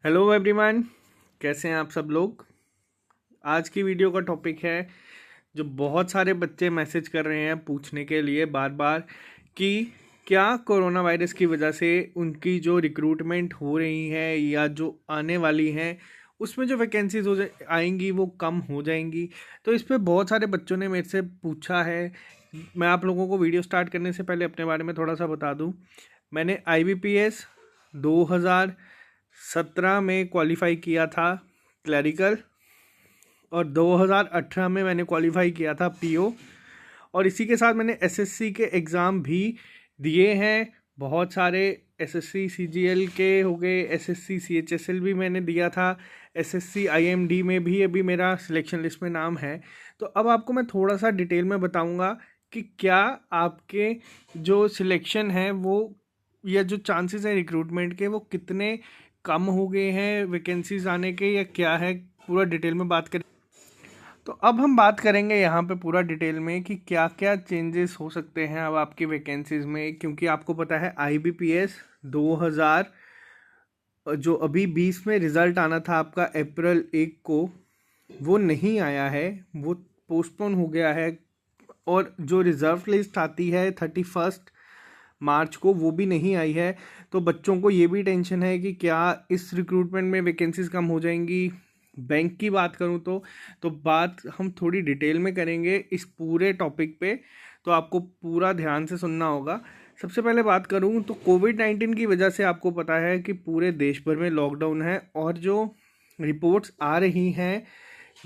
Hello everyone, कैसे हैं आप सब लोग। आज की वीडियो का टॉपिक है जो बहुत सारे बच्चे मैसेज कर रहे हैं पूछने के लिए बार बार कि क्या कोरोना वायरस की वजह से उनकी जो रिक्रूटमेंट हो रही है या जो आने वाली हैं उसमें जो वैकेंसीज आएंगी वो कम हो जाएंगी। तो इस पे बहुत सारे बच्चों ने मेरे से पूछा है। मैं आप लोगों को वीडियो स्टार्ट करने से पहले अपने बारे में थोड़ा सा बता दूं। मैंने IBPS 2017 में क्वालिफाई किया था क्लरिकल, और 2018 में मैंने क्वालिफाई किया था PO। और इसी के साथ मैंने SSC के एग्ज़ाम भी दिए हैं बहुत सारे। SSC CGL के हो गए, SSC CHSL भी मैंने दिया था, SSC IMD में भी अभी मेरा सिलेक्शन लिस्ट में नाम है। तो अब आपको मैं थोड़ा सा डिटेल में बताऊंगा कि क्या आपके जो सिलेक्शन है वो या जो चांसेस है रिक्रूटमेंट के वो कितने कम हो गए हैं वैकेंसीज आने के, या क्या है, पूरा डिटेल में बात करें। तो अब हम बात करेंगे यहाँ पे पूरा डिटेल में कि क्या क्या चेंजेस हो सकते हैं अब आपकी वैकेंसीज में, क्योंकि आपको पता है IBPS 2000 जो अभी 20 में रिज़ल्ट आना था आपका अप्रैल 1 को, वो नहीं आया है, वो पोस्टपोन हो गया है। और जो रिज़र्व लिस्ट आती है 31 मार्च को, वो भी नहीं आई है। तो बच्चों को ये भी टेंशन है कि क्या इस रिक्रूटमेंट में वैकेंसीज कम हो जाएंगी। बैंक की बात करूँ तो बात हम थोड़ी डिटेल में करेंगे इस पूरे टॉपिक पे, तो आपको पूरा ध्यान से सुनना होगा। सबसे पहले बात करूँ तो कोविड-19 की वजह से आपको पता है कि पूरे देश भर में लॉकडाउन है, और जो रिपोर्ट्स आ रही हैं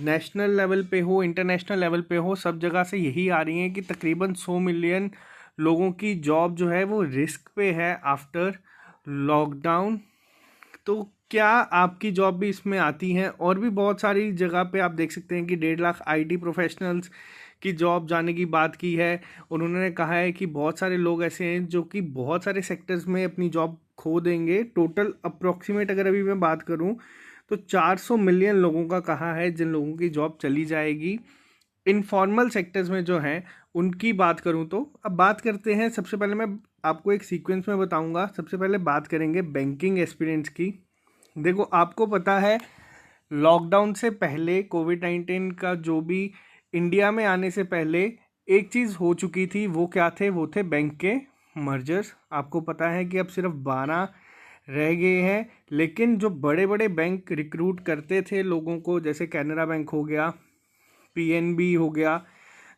नेशनल लेवल पे हो इंटरनेशनल लेवल पे हो, सब जगह से यही आ रही हैं कि तकरीबन 100 मिलियन लोगों की जॉब जो है वो रिस्क पे है आफ्टर लॉकडाउन। तो क्या आपकी जॉब भी इसमें आती हैं? और भी बहुत सारी जगह पे आप देख सकते हैं कि 1.5 लाख IT प्रोफेशनल्स की जॉब जाने की बात की है। और उन्होंने कहा है कि बहुत सारे लोग ऐसे हैं जो कि बहुत सारे सेक्टर्स में अपनी जॉब खो देंगे। टोटल अप्रोक्सीमेट अगर अभी मैं बात करूं तो 400 मिलियन लोगों का कहा है जिन लोगों की जॉब चली जाएगी इनफॉर्मल सेक्टर्स में जो हैं उनकी बात करूं तो। अब बात करते हैं, सबसे पहले मैं आपको एक सीक्वेंस में बताऊंगा। सबसे पहले बात करेंगे बैंकिंग एक्सपीरियंस की। देखो, आपको पता है लॉकडाउन से पहले कोविड-19 का जो भी इंडिया में आने से पहले एक चीज़ हो चुकी थी, वो क्या थे? वो थे बैंक के मर्जर्स। आपको पता है कि अब सिर्फ 12 रह गए हैं, लेकिन जो बड़े बड़े बैंक रिक्रूट करते थे लोगों को, जैसे कैनरा बैंक हो गया, PNB हो गया,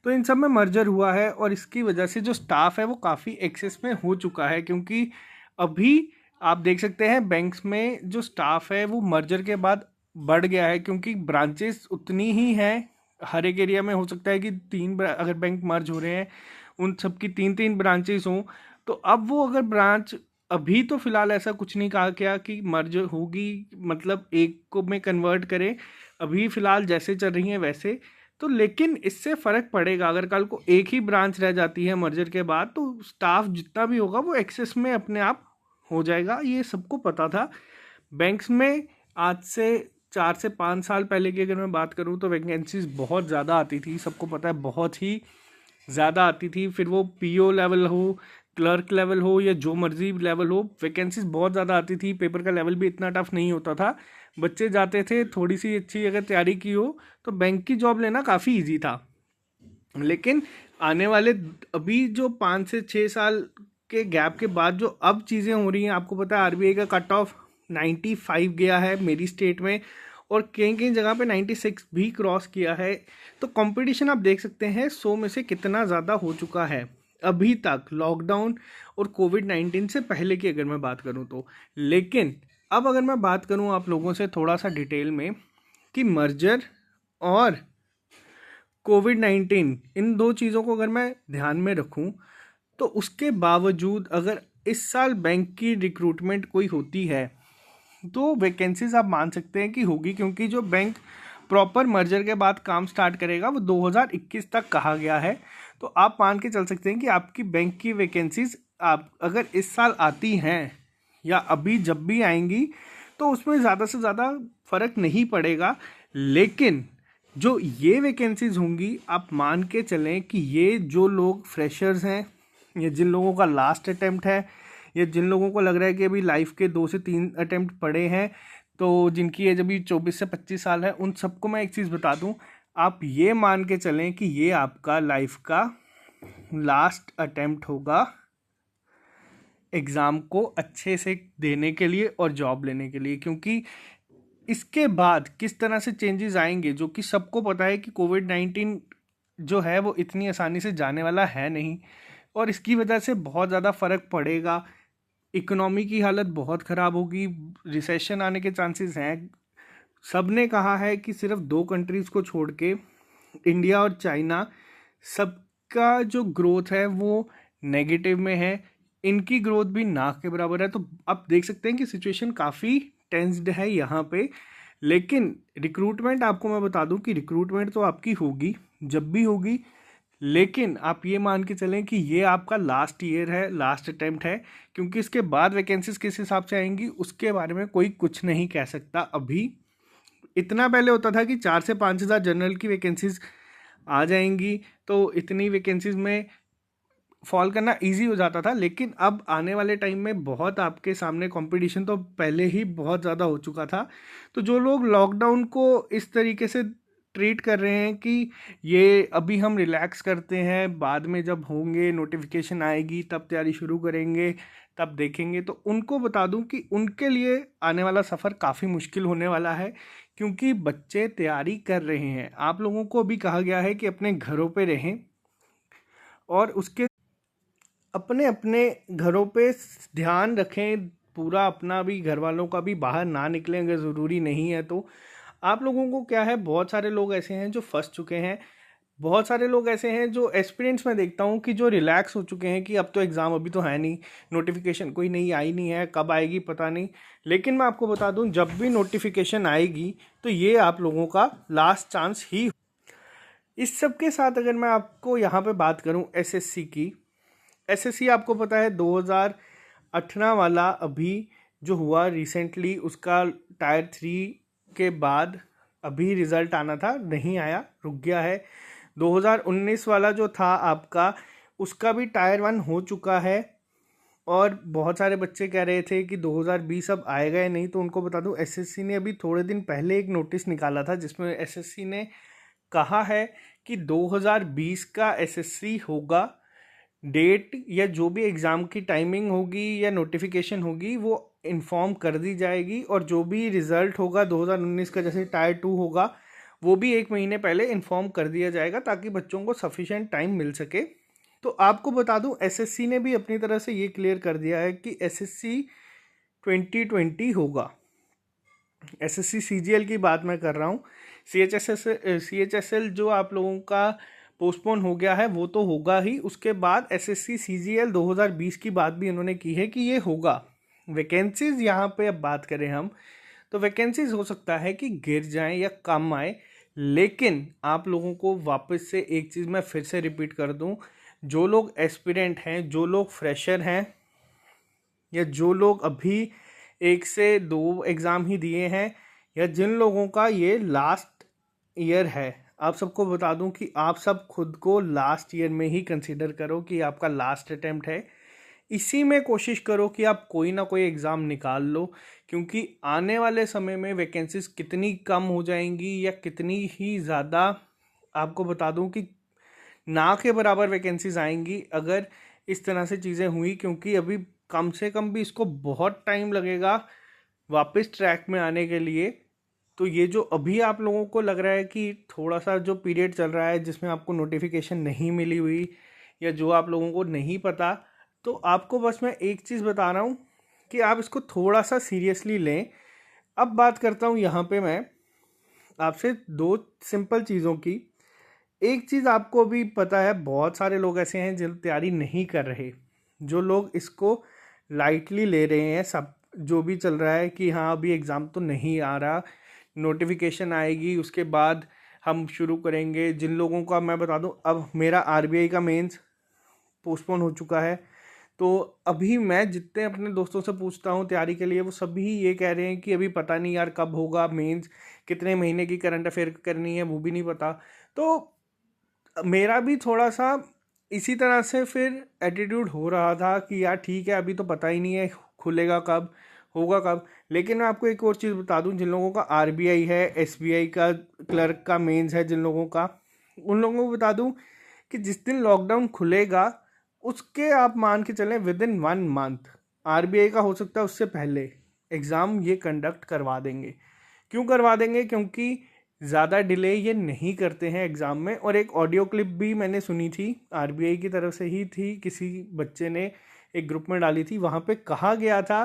तो इन सब में मर्जर हुआ है। और इसकी वजह से जो स्टाफ है वो काफ़ी एक्सेस में हो चुका है, क्योंकि अभी आप देख सकते हैं बैंक्स में जो स्टाफ है वो मर्जर के बाद बढ़ गया है, क्योंकि ब्रांचेस उतनी ही हैं। हर एक एरिया में हो सकता है कि अगर बैंक मर्ज हो रहे हैं उन सब की 3-3 ब्रांचेस हों। तो अब वो अगर ब्रांच, अभी तो फिलहाल ऐसा कुछ नहीं कहा गया कि मर्ज होगी मतलब एक को में कन्वर्ट करें, अभी फिलहाल जैसे चल रही हैं वैसे। तो लेकिन इससे फ़र्क पड़ेगा अगर कल को एक ही ब्रांच रह जाती है मर्जर के बाद, तो स्टाफ जितना भी होगा वो एक्सेस में अपने आप हो जाएगा। ये सबको पता था। बैंक्स में आज से 4 से 5 साल पहले की अगर मैं बात करूं तो वैकेंसीज बहुत ज़्यादा आती थी, सबको पता है, बहुत ही ज़्यादा आती थी। फिर वो PO लेवल हो, क्लर्क लेवल हो, या जो मर्जी लेवल हो, वैकेंसीज बहुत ज़्यादा आती थी। पेपर का लेवल भी इतना टफ नहीं होता था, बच्चे जाते थे, थोड़ी सी अच्छी अगर तैयारी की हो तो बैंक की जॉब लेना काफ़ी ईजी था। लेकिन आने वाले अभी जो 5 से 6 साल के गैप के बाद जो अब चीज़ें हो रही हैं, आपको पता है RBI का कट ऑफ 95 गया है मेरी स्टेट में, और कहीं कहीं जगह पे 96 भी क्रॉस किया है। तो कंपटीशन आप देख सकते हैं 100 में से कितना ज़्यादा हो चुका है अभी तक, लॉकडाउन और कोविड-19 से पहले की अगर मैं बात करूं तो। लेकिन अब अगर मैं बात करूं आप लोगों से थोड़ा सा डिटेल में कि मर्जर और कोविड-19 इन दो चीज़ों को अगर मैं ध्यान में रखूं, तो उसके बावजूद अगर इस साल बैंक की रिक्रूटमेंट कोई होती है तो वैकेंसीज आप मान सकते हैं कि होगी, क्योंकि जो बैंक प्रॉपर मर्जर के बाद काम स्टार्ट करेगा वो 2021 तक कहा गया है। तो आप मान के चल सकते हैं कि आपकी बैंक की वैकेंसीज आप अगर इस साल आती हैं या अभी जब भी आएंगी तो उसमें ज़्यादा से ज़्यादा फ़र्क नहीं पड़ेगा। लेकिन जो ये वैकेंसीज होंगी, आप मान के चलें कि ये जो लोग फ्रेशर्स हैं, या जिन लोगों का लास्ट अटेम्प्ट है, या जिन लोगों को लग रहा है कि अभी लाइफ के 2 से 3 अटेम्प्ट पड़े हैं, तो जिनकी एज अभी 24 से 25 साल है, उन सबको मैं एक चीज़ बता दूं, आप ये मान के चलें कि ये आपका लाइफ का लास्ट अटेम्प्ट होगा एग्ज़ाम को अच्छे से देने के लिए और जॉब लेने के लिए। क्योंकि इसके बाद किस तरह से चेंजेस आएंगे, जो कि सबको पता है कि कोविड-19 जो है वो इतनी आसानी से जाने वाला है नहीं, और इसकी वजह से बहुत ज़्यादा फ़र्क पड़ेगा। इकोनॉमी की हालत बहुत ख़राब होगी, रिसेशन आने के चांसेस हैं। सब ने कहा है कि सिर्फ 2 कंट्रीज़ को छोड़ के इंडिया और चाइना, सबका जो ग्रोथ है वो नेगेटिव में है। इनकी ग्रोथ भी ना के बराबर है। तो आप देख सकते हैं कि सिचुएशन काफ़ी टेंस्ड है यहाँ पे। लेकिन रिक्रूटमेंट, आपको मैं बता दूं कि रिक्रूटमेंट तो आपकी होगी जब भी होगी, लेकिन आप ये मान के चलें कि ये आपका लास्ट ईयर है, लास्ट अटेम्प्ट है। क्योंकि इसके बाद वैकेंसीज किस हिसाब से आएंगी उसके बारे में कोई कुछ नहीं कह सकता अभी। इतना पहले होता था कि 4 से 5 हज़ार जनरल की वैकेंसीज आ जाएंगी, तो इतनी वैकेंसीज में फॉल करना इजी हो जाता था। लेकिन अब आने वाले टाइम में बहुत आपके सामने कंपटीशन तो पहले ही बहुत ज़्यादा हो चुका था। तो जो लोग लॉकडाउन को इस तरीके से ट्रीट कर रहे हैं कि ये अभी हम रिलैक्स करते हैं, बाद में जब होंगे नोटिफिकेशन आएगी तब तैयारी शुरू करेंगे, तब देखेंगे, तो उनको बता दूं कि उनके लिए आने वाला सफ़र काफ़ी मुश्किल होने वाला है। क्योंकि बच्चे तैयारी कर रहे हैं। आप लोगों को अभी कहा गया है कि अपने घरों पे रहें और उसके अपने अपने घरों पे ध्यान रखें। पूरा अपना भी, घर वालों का भी, बाहर ना निकलें अगर ज़रूरी नहीं है तो। आप लोगों को क्या है, बहुत सारे लोग ऐसे हैं जो फंस चुके हैं। बहुत सारे लोग ऐसे हैं जो एस्पिरेंट्स में देखता हूँ कि जो रिलैक्स हो चुके हैं कि अब तो एग्ज़ाम अभी तो है नहीं, नोटिफिकेशन कोई नहीं आई नहीं है, कब आएगी पता नहीं। लेकिन मैं आपको बता दूँ, जब भी नोटिफिकेशन आएगी तो ये आप लोगों का लास्ट चांस ही। इस सब के साथ अगर मैं आपको यहाँ पे बात करूँ एसएससी की, एसएससी आपको पता है 2018 वाला अभी जो हुआ रिसेंटली, उसका टायर 3 के बाद अभी रिज़ल्ट आना था, नहीं आया, रुक गया है। 2019 वाला जो था आपका, उसका भी टायर 1 हो चुका है। और बहुत सारे बच्चे कह रहे थे कि 2020 अब आएगा या नहीं। तो उनको बता दूं, एसएससी ने अभी थोड़े दिन पहले एक नोटिस निकाला था जिसमें एसएससी ने कहा है कि 2020 का एसएससी होगा। डेट या जो भी एग्ज़ाम की टाइमिंग होगी या नोटिफिकेशन होगी वो इन्फॉर्म कर दी जाएगी। और जो भी रिज़ल्ट होगा 2019 का, जैसे टायर 2 होगा, वो भी 1 महीने पहले इन्फॉर्म कर दिया जाएगा ताकि बच्चों को सफिशेंट टाइम मिल सके। तो आपको बता दूं, एसएससी ने भी अपनी तरह से ये क्लियर कर दिया है कि एसएससी 2020 होगा। एसएससी सीजीएल की बात मैं कर रहा हूँ। सीएचएसएल जो आप लोगों का पोस्टपोन हो गया है वो तो होगा ही। उसके बाद एसएससी सीजीएल 2020 की बात भी इन्होंने की है कि ये होगा। वैकेंसीज यहाँ पे अब बात करें हम, तो वैकेंसीज हो सकता है कि गिर जाएं या कम आए। लेकिन आप लोगों को वापस से एक चीज़ मैं फिर से रिपीट कर दूं, जो लोग एस्पिरेंट हैं, जो लोग फ्रेशर हैं, या जो लोग अभी 1 से 2 एग्ज़ाम ही दिए हैं, या जिन लोगों का ये लास्ट ईयर है, आप सबको बता दूं कि आप सब खुद को लास्ट ईयर में ही कंसीडर करो कि आपका लास्ट अटेम्प्ट है। इसी में कोशिश करो कि आप कोई ना कोई एग्ज़ाम निकाल लो। क्योंकि आने वाले समय में वैकेंसीज कितनी कम हो जाएंगी या कितनी ही ज़्यादा, आपको बता दूं कि ना के बराबर वैकेंसीज आएंगी अगर इस तरह से चीज़ें हुई। क्योंकि अभी कम से कम भी इसको बहुत टाइम लगेगा वापस ट्रैक में आने के लिए। तो ये जो अभी आप लोगों को लग रहा है कि थोड़ा सा जो पीरियड चल रहा है जिसमें आपको नोटिफिकेशन नहीं मिली हुई, या जो आप लोगों को नहीं पता, तो आपको बस मैं एक चीज़ बता रहा हूँ कि आप इसको थोड़ा सा सीरियसली लें। अब बात करता हूँ यहाँ पे मैं आपसे 2 सिंपल चीज़ों की। एक चीज़ आपको भी पता है, बहुत सारे लोग ऐसे हैं जो तैयारी नहीं कर रहे, जो लोग इसको लाइटली ले रहे हैं। सब जो भी चल रहा है कि हाँ अभी एग्ज़ाम तो नहीं आ रहा, नोटिफिकेशन आएगी उसके बाद हम शुरू करेंगे। जिन लोगों का मैं बता दूं, अब मेरा आरबीआई का मेंस पोस्टपोन हो चुका है। तो अभी मैं जितने अपने दोस्तों से पूछता हूँ तैयारी के लिए, वो सभी ये कह रहे हैं कि अभी पता नहीं यार कब होगा मेंस, कितने महीने की करंट अफेयर करनी है वो भी नहीं पता। तो मेरा भी थोड़ा सा इसी तरह से फिर एटीट्यूड हो रहा था कि यार ठीक है, अभी तो पता ही नहीं है खुलेगा कब, होगा कब। लेकिन मैं आपको एक और चीज़ बता दूं, जिन लोगों का आरबीआई है, एसबीआई का क्लर्क का मेंस है, जिन लोगों का, उन लोगों को बता दूं कि जिस दिन लॉकडाउन खुलेगा उसके आप मान के चलें विद इन 1 मंथ आरबीआई का हो सकता है उससे पहले एग्ज़ाम ये कंडक्ट करवा देंगे। क्यों करवा देंगे? क्योंकि ज़्यादा डिले ये नहीं करते हैं एग्ज़ाम में। और एक ऑडियो क्लिप भी मैंने सुनी थी, आरबीआई की तरफ से ही थी, किसी बच्चे ने एक ग्रुप में डाली थी। वहाँ पे कहा गया था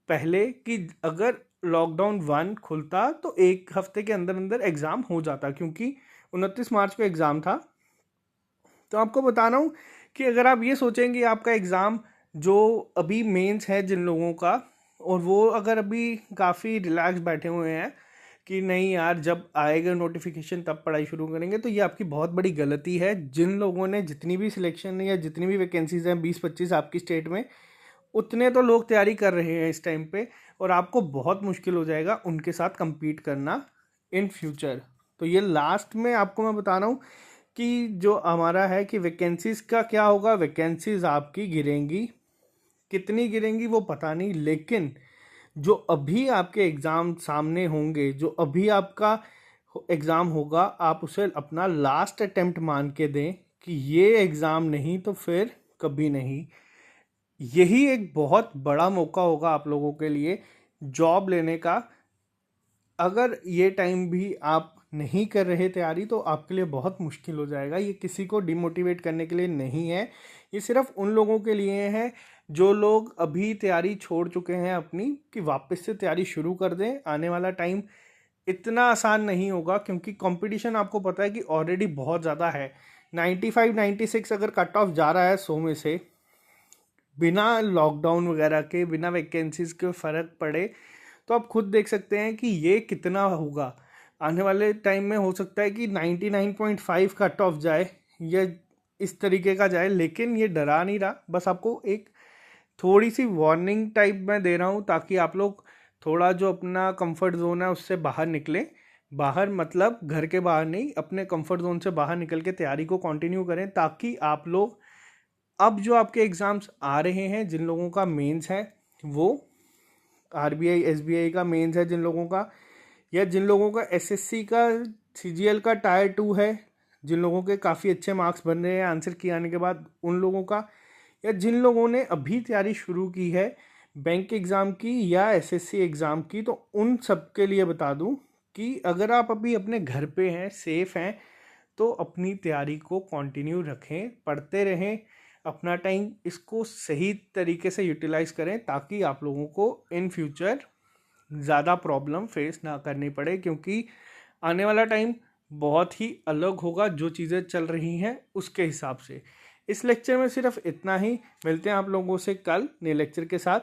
पहले कि अगर लॉकडाउन 1 खुलता तो 1 हफ्ते के अंदर अंदर एग्ज़ाम हो जाता, क्योंकि 29 मार्च को एग्ज़ाम था। तो आपको बता रहा हूँ कि अगर आप ये सोचेंगे आपका एग्ज़ाम जो अभी मेंस है जिन लोगों का, और वो अगर अभी काफ़ी रिलैक्स बैठे हुए हैं कि नहीं यार जब आएगा नोटिफिकेशन तब पढ़ाई शुरू करेंगे, तो ये आपकी बहुत बड़ी गलती है। जिन लोगों ने जितनी भी सिलेक्शन या जितनी भी वैकेंसीज हैं 20-25 आपकी स्टेट में, उतने तो लोग तैयारी कर रहे हैं इस टाइम पे, और आपको बहुत मुश्किल हो जाएगा उनके साथ compete करना इन फ्यूचर। तो ये लास्ट में आपको मैं बता रहा हूँ कि जो हमारा है कि वैकेंसीज का क्या होगा। वैकेंसीज आपकी गिरेंगी, कितनी गिरेंगी वो पता नहीं, लेकिन जो अभी आपके एग्ज़ाम सामने होंगे, जो अभी आपका एग्ज़ाम होगा, आप उसे अपना लास्ट अटेम्प्ट मान के दें कि ये एग्ज़ाम नहीं तो फिर कभी नहीं। यही एक बहुत बड़ा मौका होगा आप लोगों के लिए जॉब लेने का। अगर ये टाइम भी आप नहीं कर रहे तैयारी तो आपके लिए बहुत मुश्किल हो जाएगा। ये किसी को डिमोटिवेट करने के लिए नहीं है, ये सिर्फ उन लोगों के लिए है जो लोग अभी तैयारी छोड़ चुके हैं अपनी, कि वापस से तैयारी शुरू कर दें। आने वाला टाइम इतना आसान नहीं होगा, क्योंकि कंपटीशन आपको पता है कि ऑलरेडी बहुत ज़्यादा है। 95-96 अगर कट ऑफ जा रहा है 100 में से, बिना लॉकडाउन वगैरह के, बिना वैकेंसीज के फ़र्क पड़े, तो आप खुद देख सकते हैं कि ये कितना होगा। आने वाले टाइम में हो सकता है कि 99.5 कट ऑफ जाए या इस तरीके का जाए, लेकिन ये डरा नहीं रहा। बस आपको एक थोड़ी सी वार्निंग टाइप में दे रहा हूँ, ताकि आप लोग थोड़ा जो अपना कंफर्ट जोन है उससे बाहर निकलें। बाहर मतलब घर के बाहर नहीं, अपने कंफर्ट जोन से बाहर निकल के तैयारी को कंटिन्यू करें, ताकि आप लोग अब जो आपके एग्ज़ाम्स आ रहे हैं, जिन लोगों का मेंस है, वो आरबीआई एसबीआई का मेंस है जिन लोगों का, या जिन लोगों का एसएससी का सीजीएल का टायर 2 है, जिन लोगों के काफ़ी अच्छे मार्क्स बन रहे हैं आंसर की आने के बाद, उन लोगों का, या जिन लोगों ने अभी तैयारी शुरू की है बैंक एग्ज़ाम की या एसएससी एग्ज़ाम की, तो उन सब के लिए बता दूं कि अगर आप अभी अपने घर पे हैं, सेफ़ हैं, तो अपनी तैयारी को कंटिन्यू रखें, पढ़ते रहें, अपना टाइम इसको सही तरीके से यूटिलाइज़ करें, ताकि आप लोगों को इन फ्यूचर ज़्यादा प्रॉब्लम फेस ना करनी पड़े। क्योंकि आने वाला टाइम बहुत ही अलग होगा जो चीज़ें चल रही हैं उसके हिसाब से। इस लेक्चर में सिर्फ इतना ही। मिलते हैं आप लोगों से कल नए लेक्चर के साथ।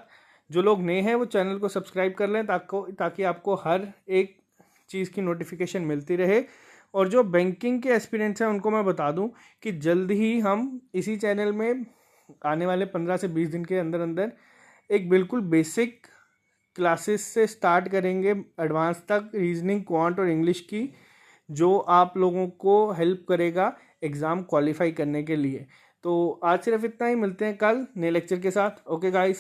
जो लोग नए हैं वो चैनल को सब्सक्राइब कर लें, ताकि आपको हर एक चीज़ की नोटिफिकेशन मिलती रहे। और जो बैंकिंग के एस्पिरेंट्स हैं उनको मैं बता दूं कि जल्द ही हम इसी चैनल में आने वाले 15 से 20 दिन के अंदर अंदर एक बिल्कुल बेसिक क्लासेस से स्टार्ट करेंगे एडवांस तक, रीजनिंग, क्वांट और इंग्लिश की, जो आप लोगों को हेल्प करेगा एग्ज़ाम क्वालिफाई करने के लिए। तो आज सिर्फ इतना ही। मिलते हैं कल नए लेक्चर के साथ। Okay guys.